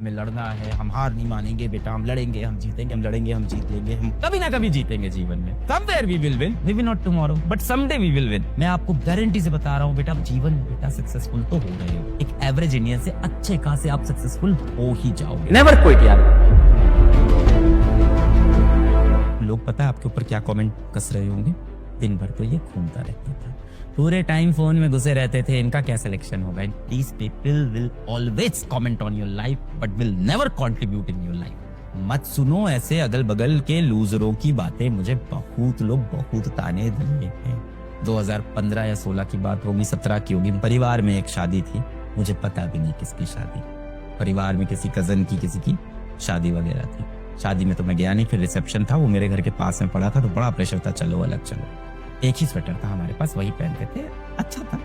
हमें लड़ना है, हम हार नहीं मानेंगे बेटा, हम लड़ेंगे, हम जीतेंगे, हम लड़ेंगे, हम जीत लेंगे, हम कभी ना कभी जीतेंगे जीवन में। Somewhere we will win, maybe not tomorrow but someday we will win. मैं आपको गारंटी से बता रहा हूँ बेटा, जीवन में बेटा सक्सेसफुल तो हो रहे हो। एक एवरेज इंडियन से अच्छे खासे आप सक्सेसफुल हो ही जाओगे। नेवर क्विट यार। लोग पता है आपके ऊपर क्या कमेंट कस रहे होंगे? दिन भर तो ये घूमता रहता था, पूरे टाइम फोन में घुसे रहते थे, इनका क्या सिलेक्शन होगा? These people will always comment on your life but will never contribute in your life. मत सुनो ऐसे अगल बगल के लूजरों की बातें। मुझे बहुत लोग बहुत ताने दिए हैं। 2015 या 16 की बात होगी, 17 की होगी। परिवार में एक शादी थी, मुझे पता भी नहीं किसकी शादी, परिवार में किसी कजन की किसी की शादी वगैरह थी। शादी में तो मैं गया नहीं, फिर रिसेप्शन था, वो मेरे घर के पास में पड़ा था, तो बड़ा प्रेशर था, चलो अलग चलो। एक ही स्वेटर था हमारे पास, वही पहनते थे, अच्छा था,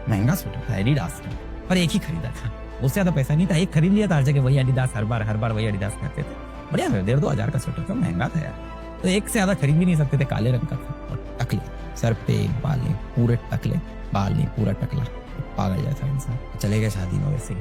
महंगा स्वेटर था, एडिडास का, पर एक ही खरीदा था, उससे ज्यादा पैसा नहीं था, एक खरीद लिया था, हर जगह वही एडिडास, हर बार वही एडिडास कहते थे। बढ़िया 1,500-2 हजार का स्वेटर था, महंगा था यार, तो एक से ज्यादा खरीद भी नहीं सकते थे। काले रंग का था और टकले, सर पे बाल पूरे टकले, बाल नहीं पूरा टकला, पागल जैसा इंसान। चले गए शादी में। वैसे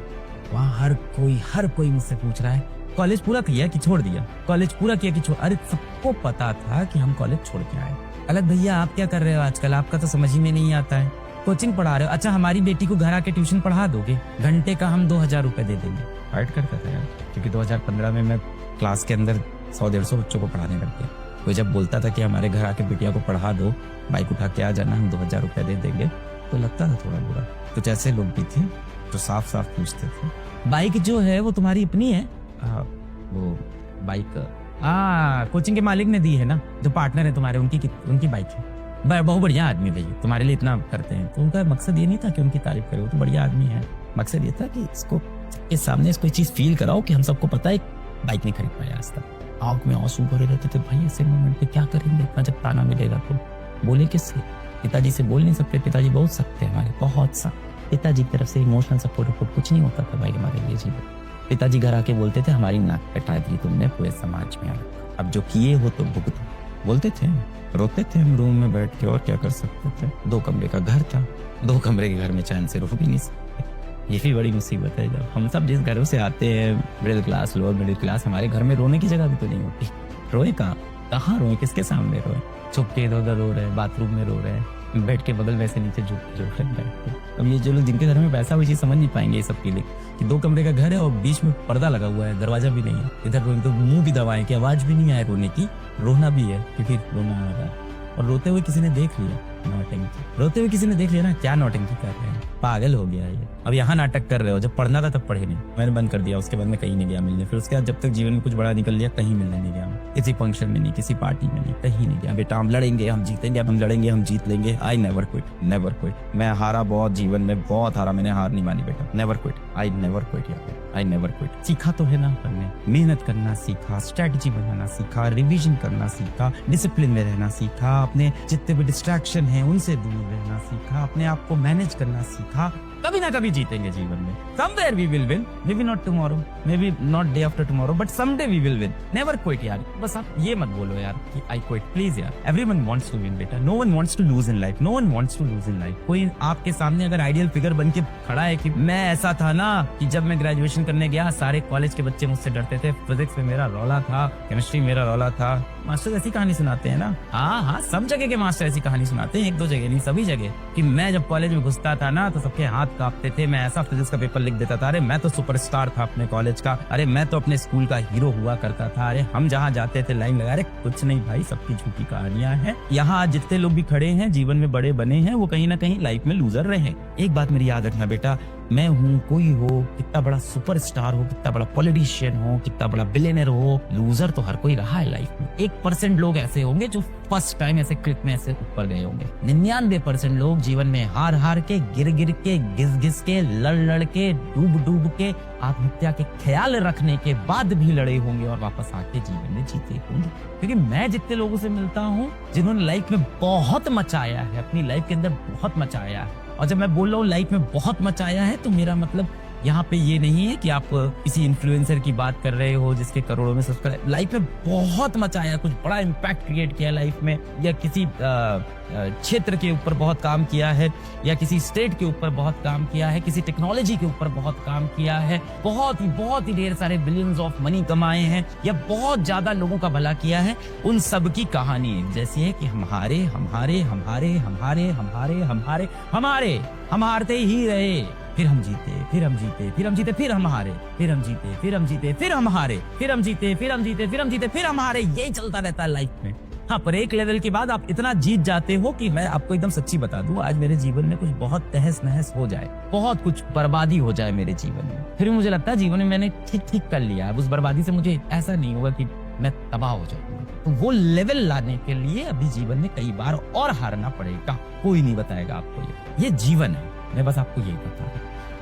वहाँ हर कोई मुझसे पूछ रहा है कॉलेज पूरा किया कि छोड़ दिया, कॉलेज पूरा किया कि छोड़। अरे सबको पता था कि हम कॉलेज छोड़ के आए। अलग भैया आप क्या कर रहे हो आजकल, आपका तो समझ ही में नहीं आता है, कोचिंग पढ़ा रहे हो, अच्छा हमारी बेटी को घर आके ट्यूशन पढ़ा दोगे, घंटे का हम 2,000 रुपए दे देंगे। फाइट करता था यार, क्योंकि 2015 में मैं क्लास के अंदर 100-150 बच्चों को पढ़ाने लग गया। कोई जब बोलता था कि हमारे घर आके बेटिया को पढ़ा दो, बाइक उठा के आ जाना, हम 2,000 रुपए दे देंगे, तो लगता था थोड़ा बुरा। कुछ ऐसे लोग भी थे जो साफ साफ पूछते थे, बाइक जो है वो तुम्हारी अपनी है? वो बाइक कोचिंग के मालिक ने दी है ना, जो पार्टनर है तुम्हारे, उनकी बाइक है। बहुत बढ़िया आदमी भैया, तुम्हारे लिए इतना करते हैं। तो उनका मकसद ये नहीं था कि उनकी तारीफ करे, वो तो बढ़िया आदमी है। मकसद ये था कि इसको के सामने इसको चीज फील कराओ कि हम सबको पता है बाइक नहीं खरीद पाया आज तक। आंख में आंसू भरे रहते थे भाई, ऐसे मोमेंट पे क्या करेंगे इतना, जब ताना मिलेगा तो बोले किससे? पिताजी से बोल नहीं सकते, पिताजी बहुत सख्त है हमारे, बहुत सख्त। पिताजी की तरफ से इमोशनल सपोर्ट कुछ नहीं होता था भाई हमारे लिए जीवन। पिताजी घर आके बोलते थे हमारी नाक कटा दी तुमने पूरे समाज में, अब जो किए हो तो भुगतो, बोलते थे। रोते थे हम रूम में बैठ के, और क्या कर सकते थे। 2 कमरे का घर था, 2 कमरे के घर में चैन से रुक भी नहीं सकते। ये भी बड़ी मुसीबत है, जब हम सब जिस घरों से आते हैं, middle class, lower middle class, हमारे घर में रोने की जगह भी तो नहीं होती। रोए कहाँ रोए, किसके सामने रोए? चुप के इधर उधर रो रहे हैं, बाथरूम में रो रहे हैं, बेड के बगल वैसे नीचे झुक रहे बैठ के। अब ये जो लोग जिनके घर में पैसा हुई चीज समझ नहीं पाएंगे ये सब फीलिंग, कि 2 कमरे का घर है और बीच में पर्दा लगा हुआ है, दरवाजा भी नहीं है, इधर रोए तो मुंह भी दबाए कि आवाज भी नहीं आए रोने की, रोना भी है क्योंकि रोना आ रहा है। और रोते हुए किसी ने देख लिया, नौटंकी रोते हुए किसी ने देख लिया ना, क्या नौटंकी कर रहे हैं, पागल हो गया ये। अब यहाँ नाटक कर रहे हो, जब पढ़ना था तब पढ़े नहीं, मैंने बंद कर दिया। उसके बाद मैं कहीं नहीं गया मिलने, फिर उसके बाद जब तक जीवन में कुछ बड़ा निकल लिया, कहीं मिलने नहीं गया, किसी फंक्शन में नहीं, किसी पार्टी में नहीं, कहीं नहीं गया। बेटा हम लड़ेंगे, हम जीतेंगे, हम लड़ेंगे, हम जीत लेंगे। I never quit, never quit. मैं हारा बहुत, जीवन में बहुत हारा, मैंने हार नहीं मानी बेटा। Never quit, I never quit यार, आई नेवर क्विट। सीखा तो है ना हमने, मेहनत करना सीखा, स्ट्रेटजी बनाना सीखा, रिवीजन करना सीखा, डिसिप्लिन में रहना सीखा, अपने जितने भी डिस्ट्रैक्शन है उनसे दूर रहना सीखा, अपने आप को मैनेज करना सीखा। कभी ना कभी जीतेंगे जीवन में। Somewhere we will win, maybe not tomorrow, maybe not day after tomorrow, but someday we will win. Never quit यार। बस आप ये मत बोलो यार कि आई क्विट, प्लीज यार। एवरीवन वांट्स टू विन बेटा, no one wants to lose in life, no one wants to lose in life. कोई आपके सामने अगर आइडियल फिगर बन के खड़ा है कि मैं ऐसा था ना कि जब मैं ग्रेजुएशन करने गया सारे कॉलेज के बच्चे मुझसे डरते थे, फिजिक्स में मेरा रौला था, केमिस्ट्री में मेरा रौला था। मास्टर ऐसी कहानी सुनाते हैं ना, हाँ सब जगह के मास्टर ऐसी कहानी सुनाते हैं, 1-2 जगह नहीं, सभी जगह, कि मैं जब कॉलेज में घुसता था ना तो सबके हाथ कांपते थे, मैं ऐसा फिजिक्स का पेपर लिख देता था, अरे मैं तो सुपरस्टार था अपने कॉलेज का, अरे मैं तो अपने स्कूल का हीरो हुआ करता था, अरे हम जहाँ जाते थे लाइन लगा। अरे कुछ नहीं भाई, सबकी झूठी कहानियां हैं। यहाँ आज जितने लोग भी खड़े हैं जीवन में बड़े बने हैं, वो कहीं ना कहीं लाइफ में लूजर रहे हैं। एक बात मेरी याद रखना बेटा, मैं हूँ, कोई हो, कितना बड़ा सुपरस्टार हो, कितना बड़ा पॉलिटिशियन हो, कितना बड़ा बिलियनर हो, लूजर तो हर कोई रहा है लाइफ में। 1% लोग ऐसे होंगे जो फर्स्ट टाइम ऐसे क्लिक में ऐसे ऊपर गए होंगे। 99% लोग जीवन में हार हार के, गिर गिर के, घिस घिस के, लड़ लड़ के, डूब डूब के, आत्महत्या के ख्याल रखने के बाद भी लड़े होंगे और वापस आके जीवन में जीते होंगे। क्योंकि मैं जितने लोगों से मिलता हूँ जिन्होंने लाइफ में बहुत मचाया है, अपनी लाइफ के अंदर बहुत मचाया है, और जब मैं बोल रहा हूँ लाइफ में बहुत मचाया है तो मेरा मतलब यहाँ पे ये नहीं है कि आप किसी इन्फ्लुएंसर की बात कर रहे हो जिसके करोड़ों में सब्सक्राइब, लाइफ में बहुत मचाया, कुछ बड़ा इम्पैक्ट क्रिएट किया लाइफ में, या किसी क्षेत्र के ऊपर बहुत काम किया है, या किसी स्टेट के ऊपर बहुत काम किया है, किसी टेक्नोलॉजी के ऊपर बहुत काम किया है, बहुत ही ढेर सारे बिलियंस ऑफ मनी कमाए हैं, या बहुत ज्यादा लोगों का भला किया है, उन सब की कहानी एक जैसी है कि हम हारते ही रहे, फिर हम जीते, फिर हम जीते, फिर हम जीते, फिर हम हारे, फिर हम जीते, फिर हम जीते, फिर हम हारे, फिर हम जीते, फिर हम जीते, फिर हम जीते, फिर हम हारे, यही चलता रहता है लाइफ में। हाँ, पर एक लेवल के बाद आप इतना जीत जाते हो कि मैं आपको एकदम सच्ची बता दूं, आज मेरे जीवन में कुछ बहुत तहस नहस हो जाए, बहुत कुछ बर्बादी हो जाए मेरे जीवन में, फिर भी मुझे लगता है जीवन में मैंने ठीक कर लिया है। उस बर्बादी से मुझे ऐसा नहीं होगा कि मैं तबाह हो जाऊंगा। तो वो लेवल लाने के लिए अभी जीवन में कई बार और हारना पड़ेगा, कोई नहीं बताएगा आपको। ये जीवन है, मैं बस आपको यही बता रहा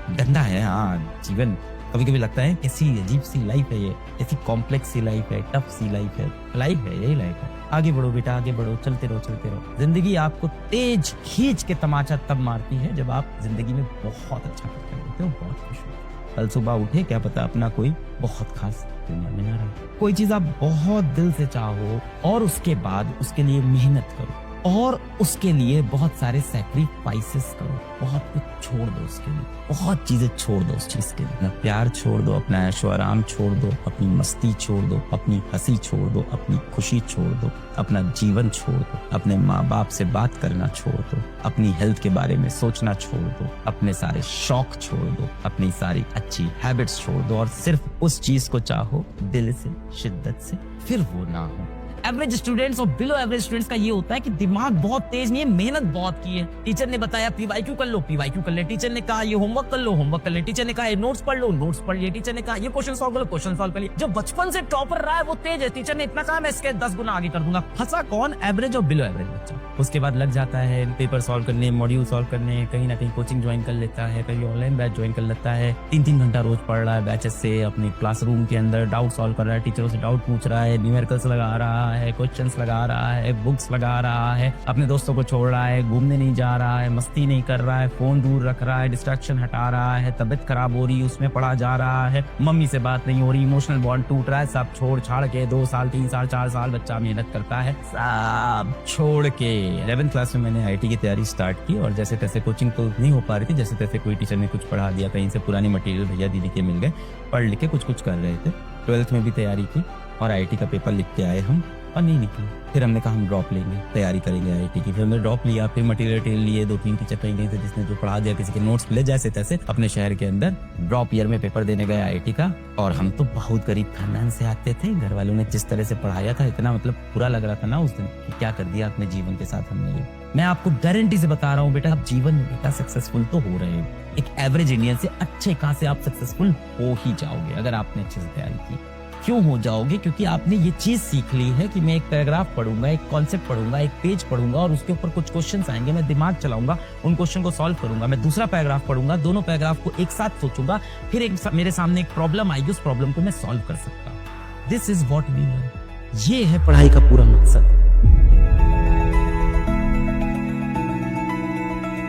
हूं। गंदा है हाँ जीवन, कभी कभी लगता है कैसी अजीब सी लाइफ है ये, कैसी कॉम्प्लेक्स सी लाइफ है, टफ सी लाइफ है, यही लाइफ है। आगे बढ़ो बेटा, आगे बढ़ो, चलते रहो। जिंदगी आपको तेज खींच के तमाचा तब मारती है जब आप जिंदगी में बहुत अच्छा करते होते हो, बहुत खुश हो। कल सुबह उठे, क्या पता अपना कोई बहुत खास दुनिया में ना रहे। कोई चीज आप बहुत दिल से चाहो और उसके बाद उसके लिए मेहनत करो और उसके लिए बहुत सारे सैक्रिफाइसेस करो, बहुत कुछ छोड़ दो उसके लिए, बहुत चीजें छोड़ दो उस चीज के लिए। अपना प्यार छोड़ दो, अपना ऐशो आराम छोड़ दो, अपनी मस्ती छोड़ दो, अपनी हंसी छोड़ दो, अपनी खुशी छोड़ दो, अपना जीवन छोड़ दो, अपने माँ बाप से बात करना छोड़ दो, अपनी हेल्थ के बारे में सोचना छोड़ दो, अपने सारे शौक छोड़ दो, अपनी सारी अच्छी हैबिट्स छोड़ दो और सिर्फ उस चीज को चाहो दिल से, शिद्दत से, फिर वो ना हो। एवरेज स्टूडेंट्स और बिलो एवरेज स्टूडेंट्स का ये होता है कि दिमाग बहुत तेज नहीं है, मेहनत बहुत की है। टीचर ने बताया पीवाईक्यू कर लो, पीवाईक्यू कर ले। टीचर ने कहा ये होमवर्क कर लो, होमवर्क कर ले। टीचर ने कहा ये नोट्स पढ़ लो, नोट्स पढ़ लिए। टीचर ने कहा ये क्वेश्चन सॉल्व कर लो, क्वेश्चन सॉल्व कर लिए। जो बचपन से टॉपर रहा है वो तेज है, टीचर ने इतना कहा मैं इसके 10 गुना आगे कर दूंगा। फंसा कौन? एवरेज और बिलो एवरेज बच्चा। उसके बाद लग जाता है पेपर सॉल्व करने, मॉड्यूल सॉल्व करने, कहीं ना कहीं कोचिंग ज्वाइन कर लेता है, कहीं ऑनलाइन बैच ज्वाइन कर लेता है, 3-3 घंटा रोज पढ़ रहा है बैचेस से, अपने क्लासरूम के अंदर डाउट सॉल्व कर रहा है, टीचरों से डाउट पूछ रहा है, न्यूमेरिकल्स लगा रहा है, क्वेश्चंस लगा रहा है, बुक्स लगा रहा है, अपने दोस्तों को छोड़ रहा है, घूमने नहीं जा रहा है, मस्ती नहीं कर रहा है, फोन दूर रख रहा है, डिस्ट्रैक्शन हटा रहा है, तबियत खराब हो रही है, उसमें पढ़ा जा रहा है, मम्मी से बात नहीं हो रही, इमोशनल बॉन्ड टूट रहा है, सब छोड़ छाड़ के 2 साल 3 साल 4 साल बच्चा मेहनत करता है, सब छोड़ के 11th क्लास में मैंने आईटी की तैयारी स्टार्ट की और जैसे तैसे कोचिंग तो नहीं हो पा रही थी, जैसे तैसे कोई टीचर ने कुछ पढ़ा दिया, कहीं से पुरानी मटेरियल भैया दीदी के मिल गए, पढ़ लिख के कुछ कर रहे थे। 12th में भी तैयारी की और आईटी का पेपर लिख के आए हम और नहीं निकले। फिर हमने कहा हम ड्रॉप लेंगे, तैयारी करेंगे आईटी की। फिर हमने ड्रॉप लिया, फिर मटेरियल लिए, 2-3 टीचर कहीं गए थे जिसने जो पढ़ा दिया, किसी के नोट्स मिले, जैसे तैसे अपने शहर के अंदर ड्रॉप ईयर में पेपर देने गए आईटी का। और हम तो बहुत गरीब खानदान से आते थे, घर वालों ने जिस तरह से पढ़ाया था, इतना मतलब बुरा लग रहा था ना उस दिन कि क्या कर दिया अपने जीवन के साथ हमने ये। मैं आपको गारंटी से बता रहा हूँ बेटा, आप जीवन में बेटा सक्सेसफुल तो हो रहे हो। एक एवरेज इंडियन से अच्छे खासे आप सक्सेसफुल हो ही जाओगे अगर आपने अच्छे से तैयारी की। क्यों हो जाओगे? क्योंकि आपने ये चीज सीख ली है कि मैं एक पैराग्राफ पढ़ूंगा, एक कॉन्सेप्ट पढ़ूंगा, एक पेज पढ़ूंगा और उसके ऊपर कुछ क्वेश्चंस आएंगे, मैं दिमाग चलाऊंगा, उन क्वेश्चन को सॉल्व करूंगा। मैं दूसरा पैराग्राफ पढ़ूंगा, दोनों पैराग्राफ को एक साथ सोचूंगा, फिर मेरे सामने एक प्रॉब्लम आएगी, उस प्रॉब्लम को मैं सॉल्व कर सकता हूँ। This is what we learn. ये है पढ़ाई का पूरा मकसद।